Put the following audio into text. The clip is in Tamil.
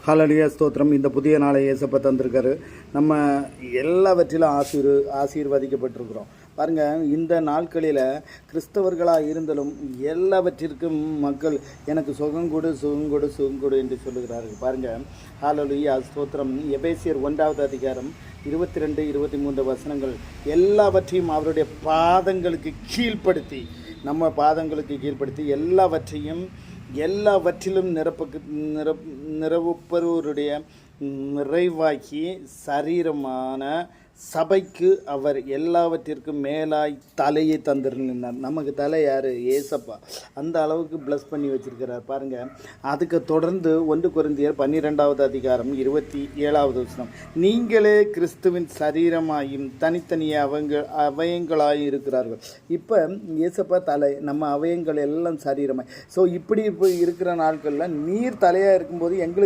ஹல்லேலூயா ஸ்தோத்திரம். இந்த புதிய நாளை இயேசப்பா தந்திருக்காரு. நம்ம எல்லாவற்றிலும் ஆசீர்வதிக்கப்பட்டிருக்கிறோம். பாருங்கள், இந்த நாட்களில் கிறிஸ்தவர்களாக இருந்தாலும் எல்லாவற்றிற்கும் மக்கள் எனக்கு சுகங்கொடு சுகங்கொடு சுகங்கொடு என்று சொல்லுகிறார்கள். பாருங்கள், ஹல்லேலூயா ஸ்தோத்திரம். எபேசியர் 1வது அதிகாரம் 22, 23 வசனங்கள் எல்லாவற்றையும் அவருடைய பாதங்களுக்கு கீழ்ப்படுத்தி, நம்ம பாதங்களுக்கு கீழ்ப்படுத்தி எல்லாவற்றிலும் நிரப்புப்பவருடைய நிறைவாக்கி சரீரமான சபைக்கு அவர் எல்லாவற்றிற்கும் மேலாய் தலையை தந்திருந்தார். நமக்கு தலை யார்? ஏசப்பா. அந்த அளவுக்கு ப்ளஸ் பண்ணி வச்சிருக்கிறார். பாருங்கள், அதுக்கு தொடர்ந்து 1 கொரிந்தியர் 12வது அதிகாரம் 27வது வசனம், நீங்களே கிறிஸ்துவின் சரீரமாயும் தனித்தனியே அவயங்களாய் இருக்கிறார்கள். இப்போ ஏசப்பா தலை, நம்ம அவயங்கள் எல்லாம் சரீரமாய். ஸோ இப்படி இருக்கிற நாட்களில் நீர் தலையாக இருக்கும்போது எங்களுக்கு